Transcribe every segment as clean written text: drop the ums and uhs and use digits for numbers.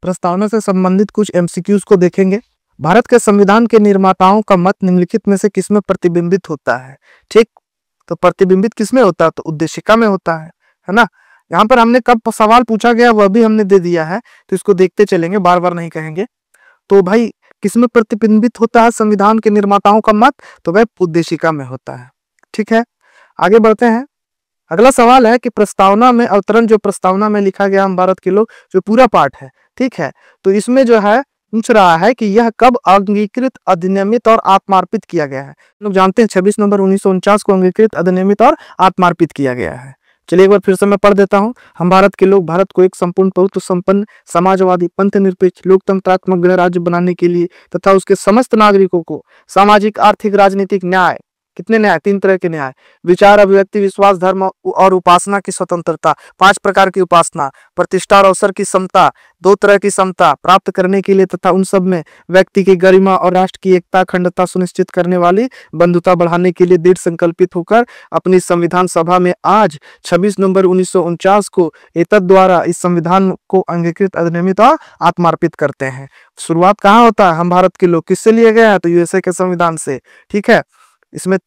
प्रस्तावना से संबंधित कुछ एमसीक्यूज को देखेंगे। भारत के संविधान के निर्माताओं का मत निम्नलिखित में से किसमें प्रतिबिंबित होता है? ठीक, तो प्रतिबिंबित किसमें होता है? तो उद्देशिका में होता है ना। यहाँ पर हमने कब सवाल पूछा गया वह भी हमने दे दिया है, तो इसको देखते चलेंगे, बार बार नहीं कहेंगे। तो भाई किसमें प्रतिबिंबित होता है संविधान के निर्माताओं का मत? तो वह उद्देशिका में होता है। ठीक है, आगे बढ़ते हैं। अगला सवाल है कि प्रस्तावना में अवतरण, जो प्रस्तावना में लिखा गया हम भारत के लोग, जो पूरा पाठ है, ठीक है, तो इसमें जो है पूछ रहा है कि यह कब अंगीकृत, अधिनियमित और आत्मार्पित किया गया है। लोग जानते हैं 26 नवंबर 1949 को अंगीकृत, अधिनियमित और आत्मार्पित किया गया है। चलिए एक बार फिर से मैं पढ़ देता हूं। हम भारत के लोग भारत को एक संपूर्ण प्रभुत्व संपन्न समाजवादी पंथ निरपेक्ष लोकतंत्रात्मक गणराज्य बनाने के लिए तथा उसके समस्त नागरिकों को सामाजिक आर्थिक राजनीतिक न्याय, कितने न्याय? 3 तरह के न्याय, विचार अभिव्यक्ति विश्वास धर्म और उपासना की स्वतंत्रता, 5 प्रकार की उपासना, प्रतिष्ठा और अवसर की समता, 2 तरह की समता प्राप्त करने के लिए तथा उन सब में व्यक्ति की गरिमा और राष्ट्र की एकता अखंडता सुनिश्चित करने वाली बंधुता बढ़ाने के लिए दृढ़ संकल्पित होकर अपनी संविधान सभा में आज 26 नवंबर 1949 को एतद द्वारा इस संविधान को अंगीकृत, अधिनियमित और आत्मार्पित करते हैं। शुरुआत कहाँ होता है? हम भारत के लोग। किससे लिया गया है? तो यूएसए के संविधान से। ठीक है, इसमें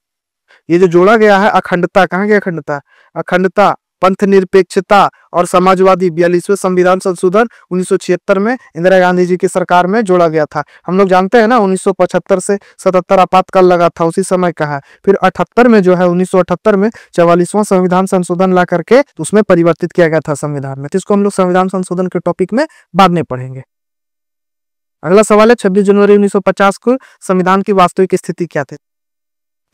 ये जो जोड़ा गया है अखंडता, कहाँ गया अखंडता? अखंडता, पंथ निरपेक्षता और समाजवादी 42वें संविधान संशोधन 1976 में इंदिरा गांधी जी की सरकार में जोड़ा गया था। हम लोग जानते हैं ना 1975 से 77 आपातकाल लगा था, उसी समय का है। फिर 78 में जो है 1978 में 44वां संविधान संशोधन ला करके उसमें परिवर्तित किया गया था संविधान में। तो इसको हम लोग संविधान संशोधन के टॉपिक में बाद में पढ़ेंगे। अगला सवाल है 26 जनवरी 1950 को संविधान की वास्तविक स्थिति क्या थी?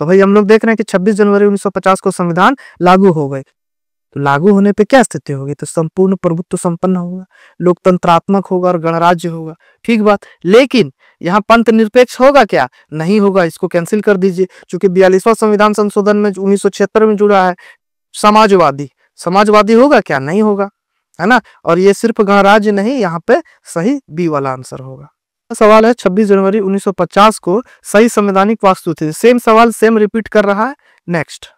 तो भाई हम लोग देख रहे हैं कि 26 जनवरी 1950 को संविधान लागू हो गए। तो लागू होने पे क्या स्थिति होगी? तो संपूर्ण प्रभुत्व संपन्न होगा, लोकतंत्रात्मक होगा और गणराज्य होगा। ठीक बात, लेकिन यहाँ पंथ निरपेक्ष होगा क्या? नहीं होगा, इसको कैंसिल कर दीजिए, क्योंकि 42वां संविधान संशोधन में 1976 में जुड़ा है। समाजवादी, समाजवादी होगा क्या? नहीं होगा, है ना। और ये सिर्फ गणराज्य नहीं, यहाँ पे सही बी वाला आंसर होगा। सवाल है 26 जनवरी 1950 को सही संवैधानिक वास्तु थी। सेम सवाल सेम रिपीट कर रहा है। नेक्स्ट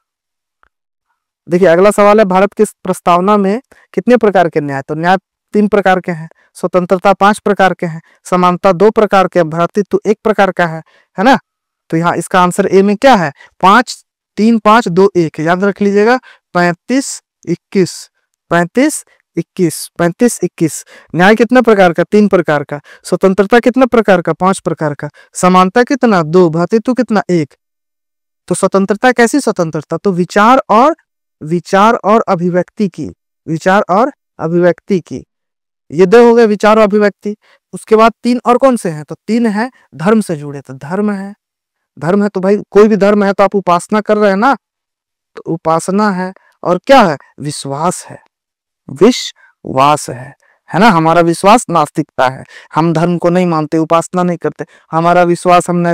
देखिए, अगला सवाल है भारत की प्रस्तावना में कितने प्रकार के न्याय? तो न्याय 3 प्रकार के हैं, स्वतंत्रता 5 प्रकार के हैं, समानता 2 प्रकार के, भ्रातृत्व 1 प्रकार का है ना। तो यहाँ इसका आंसर ए में क्या है? 5 3 5 2 1, याद रख लीजिएगा। 35 21 35 21 35 21। न्याय कितना प्रकार का? 3 प्रकार का। स्वतंत्रता कितना प्रकार का? 5 प्रकार का। समानता कितना? 2। भ्रातृत्व कितना? 1। तो स्वतंत्रता कैसी स्वतंत्रता? तो विचार और अभिव्यक्ति की, विचार और अभिव्यक्ति की, ये 2 हो गए, विचार और अभिव्यक्ति। उसके बाद 3 और कौन से हैं? तो 3 है धर्म से जुड़े। तो धर्म है तो भाई कोई भी धर्म है तो आप उपासना कर रहे हैं ना, तो उपासना है। और क्या है? विश्वास है, विश्वास है ना। हमारा विश्वास नास्तिकता है, हम धर्म को नहीं मानते, उपासना नहीं करते, हमारा विश्वास हम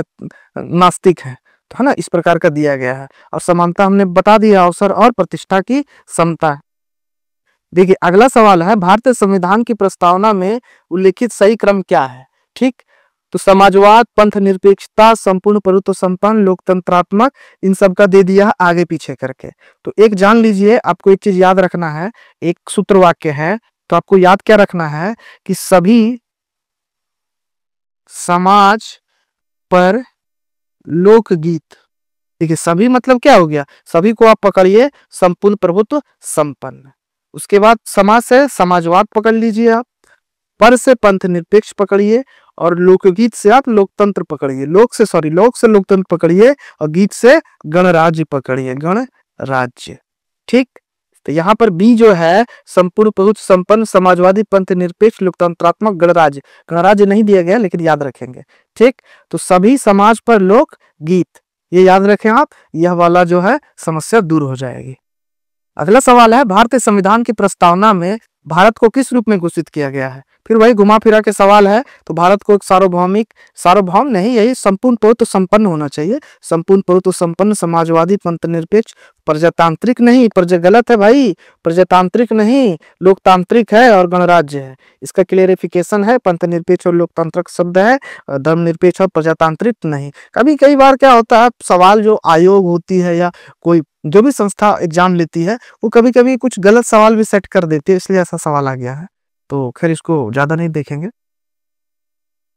नास्तिक है, तो है ना। इस प्रकार का दिया गया है। और समानता हमने बता दिया, अवसर और प्रतिष्ठा की समता। देखिए अगला सवाल है भारतीय संविधान की प्रस्तावना में उल्लेखित सही क्रम क्या है? ठीक, तो समाजवाद, पंथ निरपेक्षता, संपूर्ण प्रभुत्व संपन्न, लोकतंत्रात्मक, इन सब का दे दिया आगे पीछे करके। तो एक जान लीजिए, आपको एक चीज याद रखना है, एक सूत्र वाक्य है, तो आपको याद क्या रखना है कि सभी समाज पर लोकगीत। देखिए सभी मतलब क्या हो गया? सभी को आप पकड़िए, संपूर्ण प्रभुत्व संपन्न। उसके बाद समाज से समाजवाद पकड़ लीजिए आप, पर से पंथ निरपेक्ष पकड़िए, और लोकगीत से आप लोकतंत्र पकड़िए, लोक से लोकतंत्र पकड़िए, और गीत से गणराज्य पकड़िए, गणराज्य। ठीक, तो यहाँ पर बी जो है संपूर्ण प्रभुत्व संपन्न, समाजवादी, पंथ निरपेक्ष, लोकतंत्रात्मक, गणराज्य। गणराज्य नहीं दिया गया लेकिन याद रखेंगे। ठीक, तो सभी समाज पर लोक गीत, ये याद रखें आप, यह वाला जो है समस्या दूर हो जाएगी। अगला सवाल है भारतीय संविधान की प्रस्तावना में भारत को किस रूप में घोषित किया गया है? फिर वही घुमा फिरा के सवाल है। तो भारत को एक सार्वभौम नहीं, यही संपूर्ण प्रभुत्व संपन्न होना चाहिए। संपूर्ण प्रभुत्व संपन्न, समाजवादी, पंथ निरपेक्ष, प्रजातांत्रिक नहीं, गलत है भाई, प्रजातांत्रिक नहीं, लोकतांत्रिक है और गणराज्य है। इसका क्लियरिफिकेशन है, पंथ निरपेक्ष और लोकतांत्रिक शब्द है, धर्म निरपेक्ष और प्रजातांत्रिक नहीं। कई बार क्या होता है, सवाल जो आयोग होती है या कोई जो भी संस्था एग्जाम लेती है, वो कभी कुछ गलत सवाल भी सेट कर देती है, इसलिए ऐसा सवाल आ गया है। तो खैर इसको ज्यादा नहीं देखेंगे।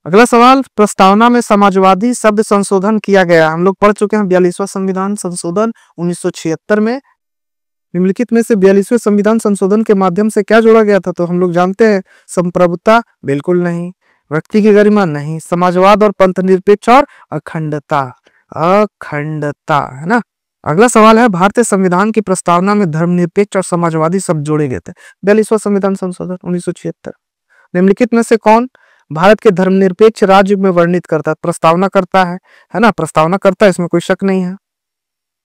अगला सवाल, प्रस्तावना में समाजवादी शब्द संशोधन किया गया। हम लोग पढ़ चुके हैं 42वां संविधान संशोधन 1976 में। निम्नलिखित में से 42वें संविधान संशोधन के माध्यम से क्या जोड़ा गया था? तो हम लोग जानते हैं, संप्रभुता बिल्कुल नहीं, व्यक्ति की गरिमा नहीं, समाजवाद और पंथ निरपेक्ष और अखंडता, अखंडता, है ना। अगला सवाल है, भारतीय संविधान की प्रस्तावना में धर्मनिरपेक्ष और समाजवादी शब्द जोड़े गए थे। 42वां संविधान संशोधन 1976। निम्नलिखित में से कौन भारत के धर्मनिरपेक्ष राज्य में वर्णित करता है? प्रस्तावना करता है ना, प्रस्तावना करता है, इसमें कोई शक नहीं है।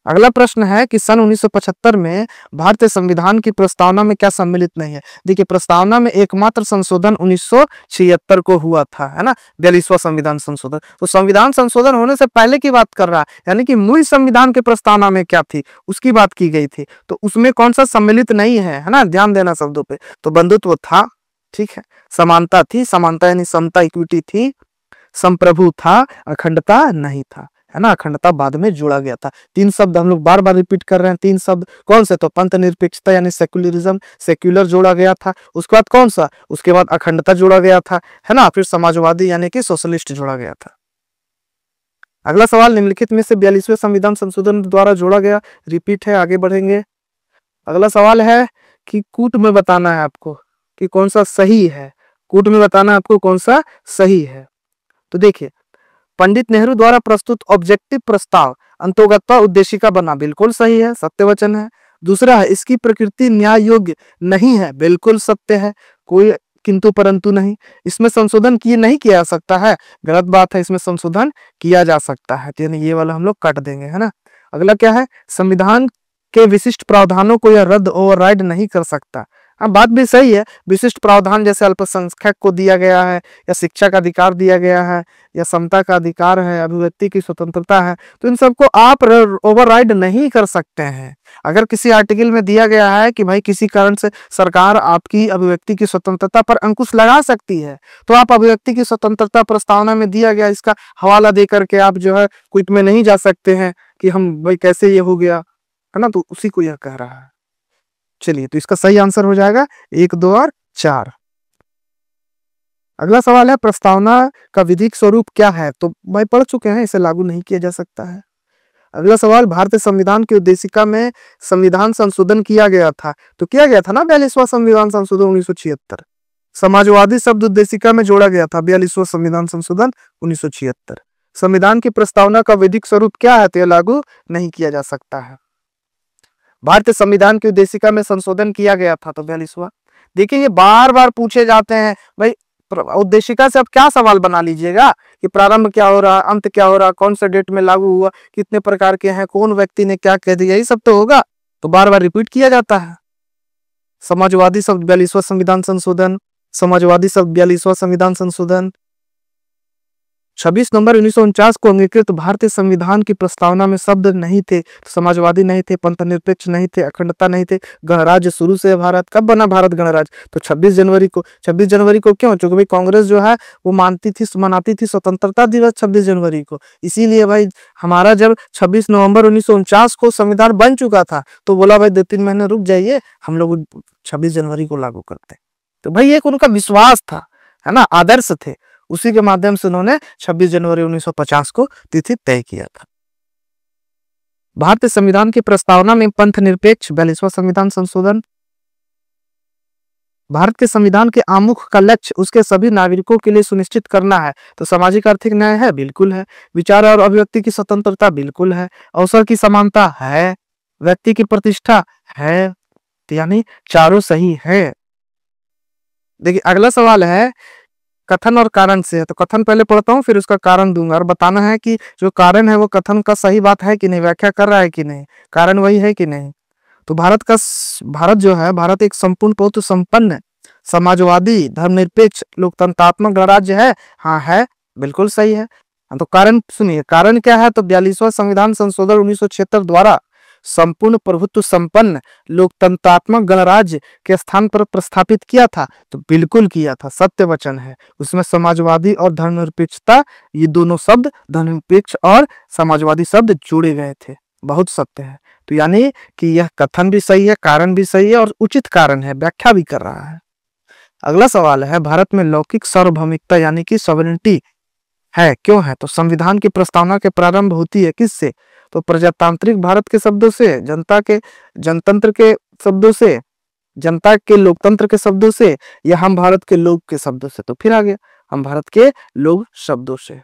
अगला प्रश्न है कि सन 1975 में भारतीय संविधान की प्रस्तावना में क्या सम्मिलित नहीं है? देखिए, प्रस्तावना में एकमात्र संशोधन 1976 को हुआ था, है ना, 42वां संविधान संशोधन। तो संविधान संशोधन होने से पहले की बात कर रहा है, यानी कि मूल संविधान के प्रस्तावना में क्या थी उसकी बात की गई थी। तो उसमें कौन सा सम्मिलित नहीं है ना, ध्यान देना शब्दों पे। तो बंधुत्व था, ठीक है, समानता थी, समानता यानी समता, इक्विटी थी, संप्रभु था, अखंडता नहीं था, है ना। अखंडता बाद में जोड़ा गया था। 3 शब्द हम लोग बार बार रिपीट कर रहे हैं, 3 शब्द कौन से? तो पंथ निरपेक्षता यानी सेक्युलरिज्म, सेक्युलर जोड़ा गया था। उसके बाद कौन सा? उसके बाद अखंडता जोड़ा गया था, है ना। फिर समाजवादी यानी कि सोशलिस्ट जोड़ा गया था। अगला सवाल, निम्नलिखित में से 42वें संविधान संशोधन द्वारा जोड़ा गया, रिपीट है, आगे बढ़ेंगे। अगला सवाल है कि कूट में बताना है आपको कि कौन सा सही है, कूट में बताना आपको कौन सा सही है। तो देखिए, पंडित नेहरू द्वारा प्रस्तुत ऑब्जेक्टिव प्रस्ताव अंतोगत्वा उद्देशिका बना, बिल्कुल सही है, सत्य वचन है। दूसरा है, इसकी प्रकृति न्याय योग्य नहीं है, बिल्कुल सत्य है, कोई किंतु परंतु नहीं। इसमें संशोधन किए नहीं किया जा सकता है, गलत बात है, इसमें संशोधन किया जा सकता है, तो ये वाला हम लोग काट देंगे, है ना। अगला क्या है, संविधान के विशिष्ट प्रावधानों को यह रद्द ओवरराइड नहीं कर सकता। हाँ, बात भी सही है, विशिष्ट प्रावधान जैसे अल्पसंख्यक को दिया गया है, या शिक्षा का अधिकार दिया गया है, या समता का अधिकार है, अभिव्यक्ति की स्वतंत्रता है, तो इन सबको आप ओवरराइड नहीं कर सकते हैं। अगर किसी आर्टिकल में दिया गया है कि भाई किसी कारण से सरकार आपकी अभिव्यक्ति की स्वतंत्रता पर अंकुश लगा सकती है, तो आप अभिव्यक्ति की स्वतंत्रता प्रस्तावना में दिया गया इसका हवाला दे करके आप जो है क्विट में नहीं जा सकते हैं कि हम भाई कैसे ये हो गया, है ना। तो उसी को यह कह रहा है। चलिए, तो इसका सही आंसर हो जाएगा 1, 2 और 4। अगला सवाल है, प्रस्तावना का विधिक स्वरूप क्या है? तो भाई पढ़ चुके हैं, इसे लागू नहीं किया जा सकता है। अगला सवाल, भारतीय संविधान की उद्देशिका में संविधान संशोधन किया गया था, तो किया गया था ना 42वां संविधान संशोधन 1976। समाजवादी शब्द उद्देशिका में जोड़ा गया था, 42वां संविधान संशोधन 1976। संविधान की प्रस्तावना का विधिक स्वरूप क्या है? तो यह लागू नहीं किया जा सकता है। भारतीय संविधान की उद्देशिका में संशोधन किया गया था, तो 42वां। देखिए, ये बार बार पूछे जाते हैं भाई, उद्देशिका से आप क्या सवाल बना लीजिएगा कि प्रारंभ क्या हो रहा, अंत क्या हो रहा, कौन सा डेट में लागू हुआ, कितने प्रकार के हैं, कौन व्यक्ति ने क्या कह दिया, यही सब तो होगा, तो बार बार रिपीट किया जाता है। समाजवादी शब्द 42वां संविधान संशोधन, समाजवादी शब्द 42वां संविधान संशोधन। 26 नवंबर 1949 को अंगीकृत भारतीय संविधान की प्रस्तावना में शब्द नहीं थे, समाजवादी नहीं थे, पंथनिरपेक्ष नहीं थे, अखंडता नहीं थे, गणराज्य शुरू से भारत। कब बना भारत गणराज्य? तो 26 जनवरी को। 26 जनवरी को क्यों? क्योंकि भाई कांग्रेस जो है वो मनाती थी स्वतंत्रता दिवस 26 जनवरी को, इसीलिए भाई हमारा जब 26 नवंबर 1949 को संविधान बन चुका था, तो बोला भाई 2-3 महीने रुक जाइए, हम लोग 26 जनवरी को लागू करते। तो भाई एक उनका विश्वास था, है ना, आदर्श थे, उसी के माध्यम से उन्होंने 26 जनवरी 1950 को तिथि तय किया था। भारतीय संविधान की प्रस्तावना में पंथ निरपेक्ष 42वां संविधान संशोधन। भारत के संविधान के आमुख का लक्ष्य उसके सभी नागरिकों के लिए सुनिश्चित करना है, तो सामाजिक आर्थिक न्याय है, बिल्कुल है। विचार और अभिव्यक्ति की स्वतंत्रता, बिल्कुल है। अवसर की समानता है, व्यक्ति की प्रतिष्ठा है, तो यानी चारों सही है। देखिए, अगला सवाल है कथन और कारण से है, तो कथन पहले पढ़ता हूं, फिर उसका कारण दूंगा, और बताना है कि जो कारण है वो कथन का सही बात है कि नहीं, व्याख्या कर रहा है कि नहीं, कारण वही है कि नहीं। तो भारत जो है, भारत एक संपूर्ण बहुत संपन्न समाजवादी धर्मनिरपेक्ष लोकतंत्रात्मक गणराज्य है। हाँ है, बिल्कुल सही है। तो कारण सुनिए, कारण क्या है? तो 42वां संविधान संशोधन 1976 द्वारा संपूर्ण प्रभुत्व संपन्न लोकतंत्रात्मक गणराज्य के स्थान पर प्रस्थापित किया था, तो बिल्कुल किया था, सत्य वचन है। उसमें समाजवादी और धर्मनिरपेक्षता, ये दोनों शब्द, धर्मनिरपेक्ष और समाजवादी शब्द जोड़े गए थे, बहुत सत्य है। तो यानी कि यह कथन भी सही है, कारण भी सही है, और उचित कारण है, व्याख्या भी कर रहा है। अगला सवाल है, भारत में लौकिक सार्वभौमिकता यानी कि सॉवरेनिटी है, क्यों है? तो संविधान की प्रस्तावना के प्रारंभ होती है किससे? तो प्रजातांत्रिक भारत के शब्दों से, जनता के जनतंत्र के शब्दों से, जनता के लोकतंत्र के शब्दों से, या हम भारत के लोग के शब्दों से? तो फिर आ गया हम भारत के लोग शब्दों से।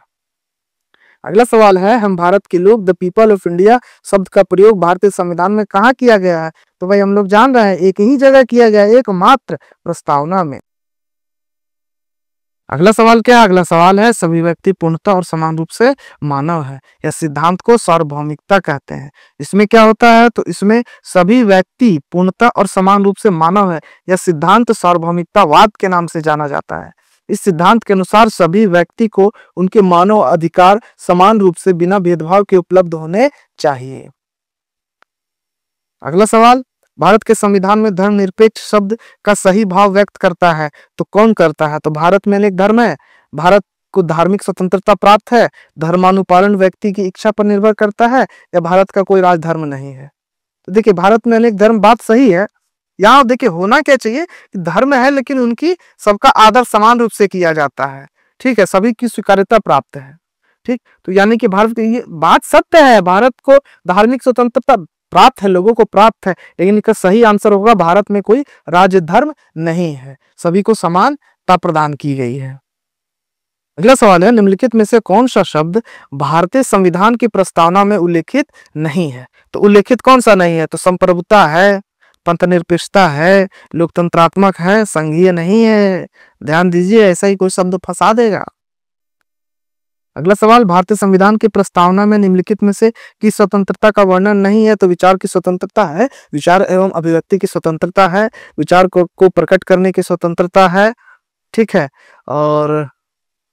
अगला सवाल है, हम भारत के लोग, द पीपल ऑफ इंडिया शब्द का प्रयोग भारतीय संविधान में कहाँ किया गया है? तो भाई हम लोग जान रहे हैं एक ही जगह किया गया है, एकमात्र प्रस्तावना में। अगला सवाल क्या है? अगला सवाल है, सभी व्यक्ति पूर्णतः और समान रूप से मानव है। यह सिद्धांत को सार्वभौमिकता कहते हैं। इसमें क्या होता है? तो इसमें सभी व्यक्ति पूर्णतः और समान रूप से मानव है। यह सिद्धांत सार्वभौमिकतावाद के नाम से जाना जाता है। इस सिद्धांत के अनुसार सभी व्यक्ति को उनके मानव अधिकार समान रूप से बिना भेदभाव के उपलब्ध होने चाहिए। अगला सवाल, भारत के संविधान में धर्मनिरपेक्ष शब्द का सही भाव व्यक्त करता है तो कौन करता है? तो भारत में अनेक धर्म है, भारत को धार्मिक स्वतंत्रता प्राप्त है, धर्मानुपालन व्यक्ति की इच्छा पर निर्भर करता है, या भारत का कोई राजधर्म नहीं है? तो देखिए भारत में अनेक धर्म, बात सही है। यहाँ देखिए होना क्या चाहिए कि धर्म है लेकिन उनकी सबका आदर समान रूप से किया जाता है, ठीक है, सभी की स्वीकार्यता प्राप्त है, ठीक। तो यानी कि भारत की ये बात सत्य है, भारत को धार्मिक स्वतंत्रता प्राप्त है, लोगों को प्राप्त है, लेकिन इसका सही आंसर होगा भारत में कोई राज्य धर्म नहीं है, सभी को समानता प्रदान की गई है। अगला सवाल है, निम्नलिखित में से कौन सा शब्द भारतीय संविधान की प्रस्तावना में उल्लेखित नहीं है? तो उल्लेखित कौन सा नहीं है? तो संप्रभुता है, पंथनिरपेक्षता है, लोकतंत्रात्मक है, संघीय नहीं है। ध्यान दीजिए, ऐसा ही कोई शब्द फंसा देगा। अगला सवाल, भारतीय संविधान की प्रस्तावना में निम्नलिखित में से किस स्वतंत्रता का वर्णन नहीं है? तो विचार की स्वतंत्रता है, विचार एवं अभिव्यक्ति की स्वतंत्रता है, विचार को प्रकट करने की स्वतंत्रता है, ठीक है, और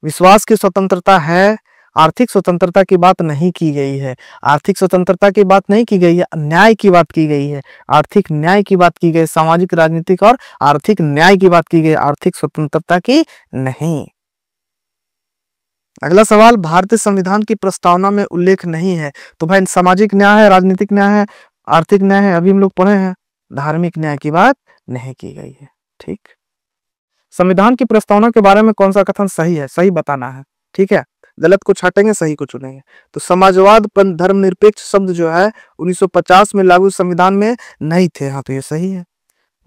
विश्वास की स्वतंत्रता है। आर्थिक स्वतंत्रता की बात नहीं की गई है, आर्थिक स्वतंत्रता की बात नहीं की गई है, न्याय की बात की गई है, आर्थिक न्याय की बात की गई, सामाजिक, राजनीतिक और आर्थिक न्याय की बात की गई, आर्थिक स्वतंत्रता की नहीं। अगला सवाल, भारतीय संविधान की प्रस्तावना में उल्लेख नहीं है। तो भाई सामाजिक न्याय है, राजनीतिक न्याय है, आर्थिक न्याय है, अभी हम लोग पढ़े हैं, धार्मिक न्याय की बात नहीं की गई है, ठीक। संविधान की प्रस्तावना के बारे में कौन सा कथन सही है? सही बताना है, ठीक है, गलत को छाटेंगे, सही को चुनेंगे। तो समाजवाद पर धर्मनिरपेक्ष शब्द जो है 1950 में लागू संविधान में नहीं थे। हाँ, तो ये सही है।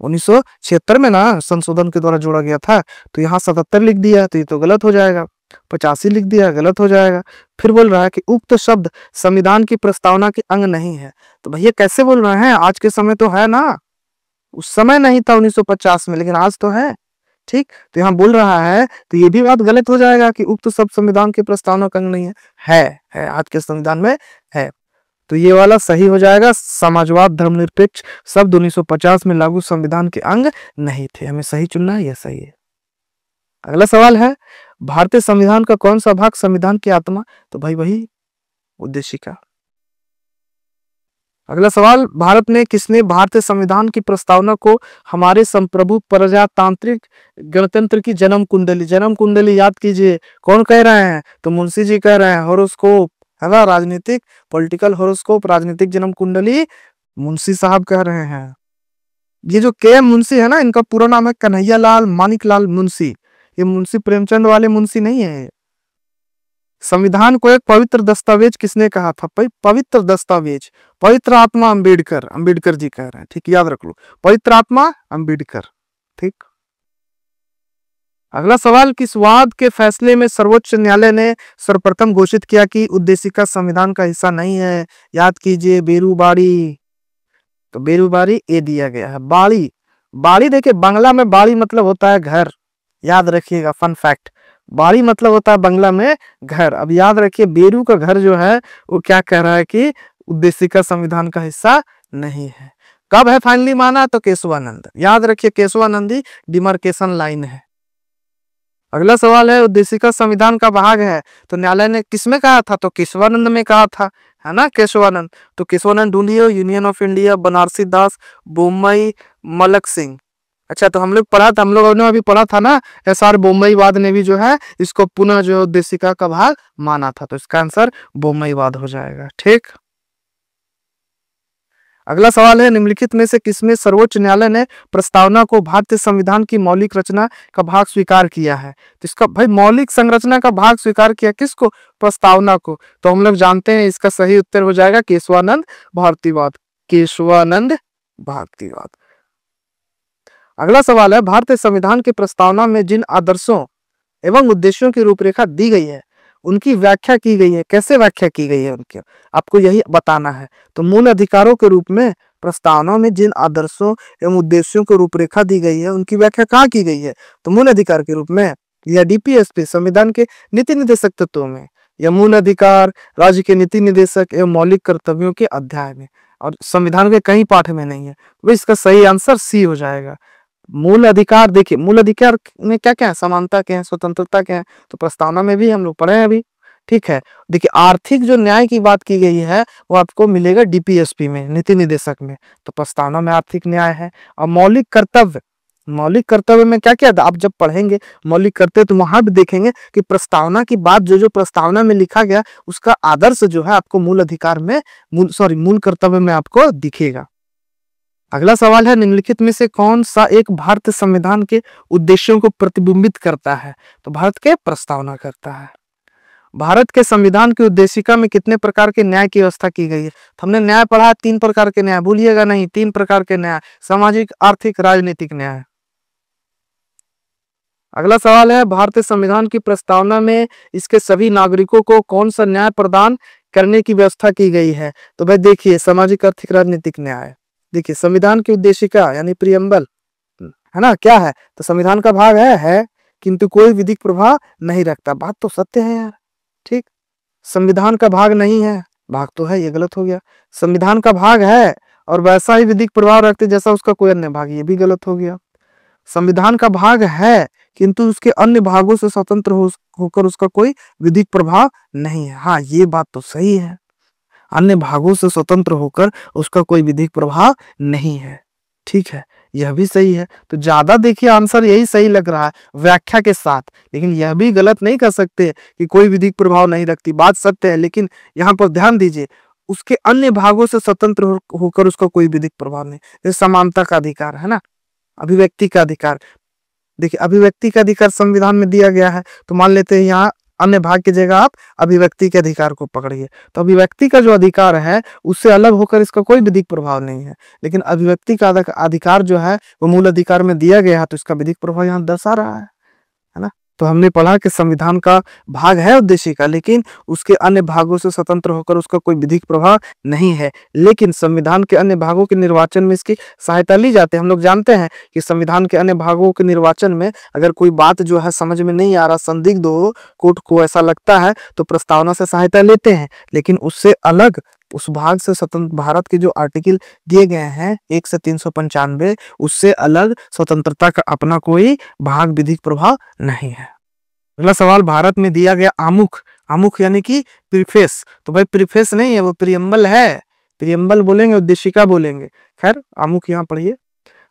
1976 में ना संशोधन के द्वारा जोड़ा गया था, तो यहाँ 77 लिख दिया, तो ये तो गलत हो जाएगा। 85 लिख दिया, गलत हो जाएगा। फिर बोल रहा है कि उक्त शब्द संविधान की प्रस्तावना के अंग नहीं है। तो भैया कैसे बोल रहे हैं? आज के समय तो है ना, उस समय नहीं था 1950 में, लेकिन आज तो है, ठीक। तो यहाँ बोल रहा है तो ये भी बात गलत हो जाएगा कि उक्त शब्द संविधान की प्रस्तावना का अंग नहीं है। है आज के संविधान में है, तो ये वाला सही हो जाएगा। समाजवाद धर्मनिरपेक्ष शब्द 1950 में लागू संविधान के अंग नहीं थे, हमें सही चुनना है, यह सही है। अगला सवाल है, भारतीय संविधान का कौन सा भाग संविधान की आत्मा? तो भाई वही उद्देशिका। अगला सवाल, भारत में किसने भारतीय संविधान की प्रस्तावना को हमारे संप्रभु प्रजातांत्रिक गणतंत्र की जन्म कुंडली याद कीजिए, कौन कह रहे हैं? तो मुंशी जी कह रहे हैं। हॉरोस्कोप है ना, राजनीतिक पॉलिटिकल हॉरोस्कोप, राजनीतिक जन्म कुंडली मुंशी साहब कह रहे हैं। ये जो के मुंशी है ना, इनका पूरा नाम है कन्हैया लाल मानिकलाल मुंशी। ये मुंशी प्रेमचंद वाले मुंशी नहीं है। संविधान को एक पवित्र दस्तावेज किसने कहा था? पवित्र दस्तावेज, पवित्र आत्मा अंबेडकर जी कह रहे हैं, ठीक, याद रख लो, पवित्र आत्मा अंबेडकर, ठीक। अगला सवाल, किस वाद के फैसले में सर्वोच्च न्यायालय ने सर्वप्रथम घोषित किया कि उद्देशिका संविधान का हिस्सा नहीं है? याद कीजिए, बेरूबाड़ी। तो बेरूबाड़ी ए दिया गया है। बाड़ी देखिए, बांग्ला में बाड़ी मतलब होता है घर, याद रखिएगा, फन फैक्ट, बाड़ी मतलब होता है बांग्ला में घर। अब याद रखिए, बेरू का घर जो है वो क्या कह रहा है कि उद्देशिका संविधान का हिस्सा नहीं है। कब है फाइनली माना? तो केशवानंद, याद रखिए, केशवानंद ही डिमार्केशन लाइन है। अगला सवाल है, उद्देशिका संविधान का भाग है, तो न्यायालय ने किसमें कहा था? तो केशवानंद में कहा था, है ना, केशवानंद। तो केशवानंद ढूंढिए, यूनियन ऑफ इंडिया, बनारसी दास, बोम्मई, मलक सिंह। अच्छा, तो हम लोग पढ़ा था, हम लोगों ने अभी पढ़ा था ना, एसआर बोम्मईवाद ने भी जो है इसको पुनः जो उद्देशिका का भाग माना था, तो इसका आंसर बोम्मईवाद हो जाएगा, ठीक। अगला सवाल है, निम्नलिखित में से किसमें सर्वोच्च न्यायालय ने प्रस्तावना को भारतीय संविधान की मौलिक रचना का भाग स्वीकार किया है? तो इसका भाई मौलिक संरचना का भाग स्वीकार किया किसको? प्रस्तावना को। तो हम लोग जानते हैं इसका सही उत्तर हो जाएगा केशवानंद भारतीवाद। केशवानंद भारतीवाद। अगला सवाल है, भारतीय संविधान की प्रस्तावना में जिन आदर्शों एवं उद्देश्यों की रूपरेखा दी गई है उनकी व्याख्या की गई है। कैसे व्याख्या की गई है उनकी, आपको यही बताना है। तो मूल अधिकारों के रूप में प्रस्तावना में जिन आदर्शों एवं उद्देश्यों की रूपरेखा दी गई है उनकी व्याख्या कहाँ की गई है? तो मूल अधिकार के रूप में, या डीपीएसपी संविधान के नीति निर्देशक तत्वों में, या मूल अधिकार, राज्य के नीति निर्देशक एवं मौलिक कर्तव्यों के अध्याय में। और संविधान के कई पाठ में नहीं है, तो इसका सही आंसर सी हो जाएगा। मूल अधिकार, देखिए मूल अधिकार में क्या क्या है? समानता के हैं, स्वतंत्रता के हैं। तो प्रस्तावना में भी हम लोग पढ़े हैं अभी, ठीक है। देखिए आर्थिक जो न्याय की बात की गई है वो आपको मिलेगा डीपीएसपी में, नीति निर्देशक में। तो प्रस्तावना में आर्थिक न्याय है। और मौलिक कर्तव्य, मौलिक कर्तव्य में क्या क्या? आप जब पढ़ेंगे मौलिक कर्तव्य तो वहां भी देखेंगे कि प्रस्तावना की बात जो जो प्रस्तावना में लिखा गया उसका आदर्श जो है आपको मूल अधिकार में, मूल कर्तव्य में आपको दिखेगा। अगला सवाल है, निम्नलिखित में से कौन सा एक भारतीय संविधान के उद्देश्यों को प्रतिबिंबित करता है? तो भारत के प्रस्तावना करता है। भारत के संविधान की उद्देशिका में कितने प्रकार के न्याय की व्यवस्था की गई है? तो हमने न्याय पढ़ा, 3 प्रकार के न्याय, भूलिएगा नहीं, 3 प्रकार के न्याय, सामाजिक, आर्थिक, राजनीतिक न्याय। अगला सवाल है, भारतीय संविधान की प्रस्तावना में इसके सभी नागरिकों को कौन सा न्याय प्रदान करने की व्यवस्था की गई है? तो भाई देखिए सामाजिक, आर्थिक, राजनीतिक न्याय। देखिए संविधान की उद्देशिका यानी प्रियम्बल है ना, क्या है? तो संविधान का भाग है किंतु कोई विधिक प्रभाव नहीं रखता। बात तो सत्य है यार, ठीक। संविधान का भाग नहीं है, भाग तो है, ये गलत हो गया। संविधान का भाग है और वैसा ही विधिक प्रभाव रखते जैसा उसका कोई अन्य भाग, ये भी गलत हो गया। संविधान का भाग है किंतु उसके अन्य भागों से स्वतंत्र होकर उसका कोई विधिक प्रभाव नहीं है। हाँ ये बात तो सही है, अन्य भागों से स्वतंत्र होकर उसका कोई विधिक प्रभाव नहीं है, ठीक है, यह भी सही है। तो ज्यादा देखिए आंसर यही सही लग रहा है व्याख्या के साथ, लेकिन यह भी गलत नहीं कर सकते कि कोई विधिक प्रभाव नहीं रखती। बात सत्य है, लेकिन यहाँ पर ध्यान दीजिए उसके अन्य भागों से स्वतंत्र होकर उसका कोई विधिक प्रभाव नहीं। जैसे समानता का अधिकार है ना, अभिव्यक्ति का अधिकार। देखिए अभिव्यक्ति का अधिकार संविधान में दिया गया है, तो मान लेते हैं यहाँ अन्य भाग की जगह आप अभिव्यक्ति के अधिकार को पकड़िए। तो अभिव्यक्ति का जो अधिकार है उससे अलग होकर इसका कोई विधिक प्रभाव नहीं है, लेकिन अभिव्यक्ति का अधिकार जो है वो मूल अधिकार में दिया गया है, तो इसका विधिक प्रभाव यहाँ दर्शा रहा है ना। तो हमने पढ़ा कि संविधान का भाग है उद्देशिका, लेकिन उसके अन्य भागों से स्वतंत्र होकर उसका कोई विधिक प्रभाव नहीं है, लेकिन संविधान के अन्य भागों के निर्वाचन में इसकी सहायता ली जाती है। हम लोग जानते हैं कि संविधान के अन्य भागों के निर्वाचन में अगर कोई बात जो है समझ में नहीं आ रहा, संदिग्ध हो, कोर्ट को ऐसा लगता है तो प्रस्तावना से सहायता लेते हैं, लेकिन उससे अलग उस भाग से स्वतंत्र भारत के जो आर्टिकल दिए गए हैं 1 से 395, उससे अलग स्वतंत्रता का अपना कोई भाग विधिक प्रभाव नहीं है। अगला सवाल, भारत में दिया गया आमुख, आमुख यानी कि प्रीफेस, तो भाई प्रीफेस नहीं है वो प्रियम्बल है, प्रियम्बल बोलेंगे, उद्देशिका बोलेंगे। खैर आमुख यहाँ पढ़िए।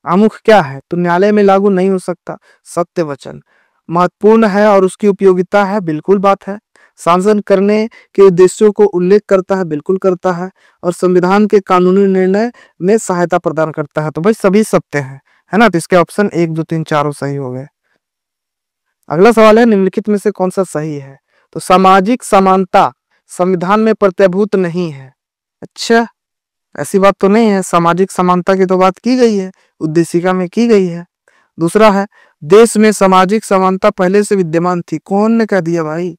आमुख क्या है? तो न्यायालय में लागू नहीं हो सकता, सत्य वचन। महत्वपूर्ण है और उसकी उपयोगिता है, बिल्कुल बात है। शासन करने के उद्देश्यों को उल्लेख करता है, बिल्कुल करता है। और संविधान के कानूनी निर्णय में सहायता प्रदान करता है, तो भाई सभी सत्य है ना। तो इसके ऑप्शन 1 2 3 4 सही हो गए। अगला सवाल है, निम्नलिखित में से कौन सा सही है? तो सामाजिक समानता संविधान में प्रत्यभूत नहीं है। अच्छा, ऐसी बात तो नहीं है, सामाजिक समानता की तो बात की गई है, उद्देशिका में की गई है। दूसरा है, देश में सामाजिक समानता पहले से विद्यमान थी। कौन ने कह दिया भाई?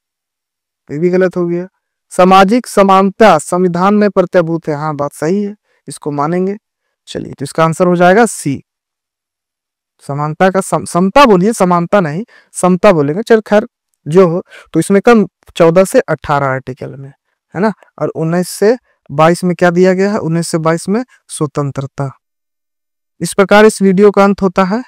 ये भी गलत हो गया। सामाजिक समानता संविधान में प्रत्यभूत है, हाँ बात सही है, इसको मानेंगे। चलिए तो इसका आंसर हो जाएगा सी। समानता का समता बोलिए, समानता नहीं समता बोलेंगे, चल खैर जो हो। तो इसमें कम 14 से 18 आर्टिकल में है ना, और 19 से 22 में क्या दिया गया है? 19 से 22 में स्वतंत्रता। इस प्रकार इस वीडियो का अंत होता है।